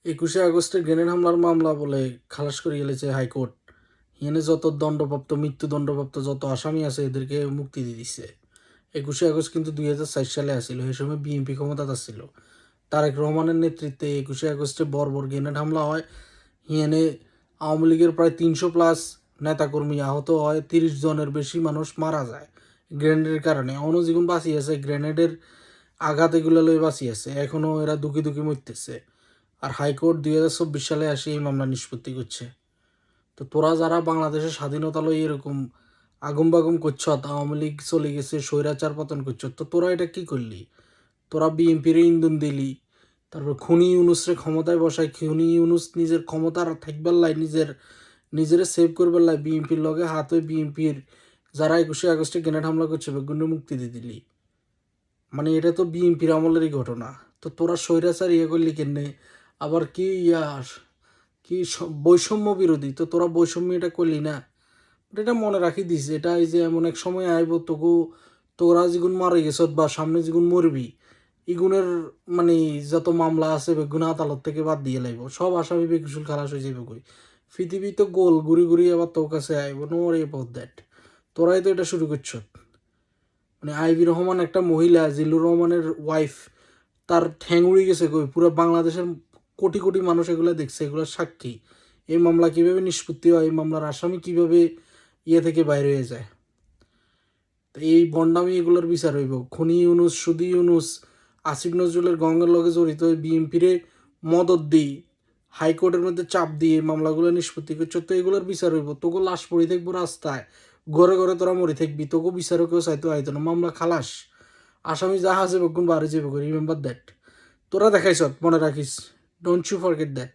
21শে আগস্টের গ্রেনেড হামলার মামলা বলে খালাস করে গেলেছে হাইকোর্ট। এখানে যত দণ্ডপ্রাপ্ত মৃত্যুদণ্ডপ্রাপ্ত যত আসামি আছে এদেরকে মুক্তি দিয়ে দিচ্ছে। 21শে আগস্ট কিন্তু 2004 সালে আসছিল, এই সময় বিএনপি ক্ষমতাতে ছিল। তারেক রহমানের নেতৃত্বে 21শে আগস্টে বর্বর গ্রেনেড হামলা হয়। এখানে আওয়ামী লীগের প্রায় 300+ নেতাকর্মী আহত হয়, 30 জনের বেশি মানুষ মারা যায় গ্রেনেডের কারণে। এখনও জীবন বাঁচিয়ে আছে, গ্রেনেডের আঘাত এগুলো লই বাঁচিয়ে আছে, এখনও এরা দুঃখী দুঃখী মরতেছে। আর হাইকোর্ট 2024 সালে আসে এই মামলা নিষ্পত্তি করছে। তো তোরা যারা বাংলাদেশের স্বাধীনতা লই এরকম আগুম বাগুম করছ, আওয়ামী লীগ চলে গেছে, স্বৈরাচার পতন করছ, তো তোরা এটা কি করলি? তোরা বিএনপির ইন্ধন দিলি, তারপর খুনি ইউনুসরে ক্ষমতায় বসাই, খুনি ইউনুস নিজের ক্ষমতার থাকবার লাই, নিজেরে সেভ করবার লাই বিএনপির লগে হাত হয়ে বিএনপির যারা 21শে আগস্টে গ্রেনেড হামলা করছে বেগুনে মুক্তি দিয়ে দিলি। মানে এটা তো বিএনপির আমলেরই ঘটনা। তো তোরা স্বৈরাচার করলি কেনে? আবার কি কি বৈষম্য বিরোধী, তো তোরা বৈষম্য এটা করলি না? এটা মনে রাখি দিস, এটা এই যে এমন এক সময় আইব তোরা যেগুন মারা গেছ বা সামনে যেগুন মরবি, এগুনের মানে যত মামলা আছে বেগুন আদালত থেকে বাদ দিয়ে লাইব, সব আসামি বেকুশল খালাস হয়ে যাবে। কই পৃথিবী তো গোল, ঘুরি ঘুরি আবার তোর কাছে আইব। No worry about that. তোরাই তো এটা শুরু করছ। মানে আইভি রহমান একটা মহিলা, জিল্লুর রহমানের ওয়াইফ, তার ঠ্যাং উড়ে গেছে কই, পুরো বাংলাদেশের কোটি কোটি মানুষ এগুলো দেখছে, এগুলোর সাক্ষী। এই মামলা কিভাবে নিষ্পত্তি হয়, এই মামলার আসামি কিভাবে থেকে বাইরে হয়ে যায়। তো এই বন্ডামি এগুলোর বিচার হইব। খুনি ইউনুস, সুদি ইউনুস, আসিফ নজরুলের গঙ্গার লগে জড়িত বিএনপিরে মদত দিই, হাইকোর্টের মধ্যে চাপ দিয়ে মামলাগুলো নিষ্পত্তি করছো, তো এগুলোর বিচার হইব। তোকে লাশ পড়ে থাকবো রাস্তায়, ঘরে ঘরে তোরা মরে থাকবি, তোকে বিচারও কেউ চাইতো আইতো না, মামলা খালাস, আসামি যাহা আছে বেগুন বাড়ি যাবে। Remember that. তোরা দেখাইছ, মনে রাখিস, ডোন্ট ইউ ফরগেট দ্যাট।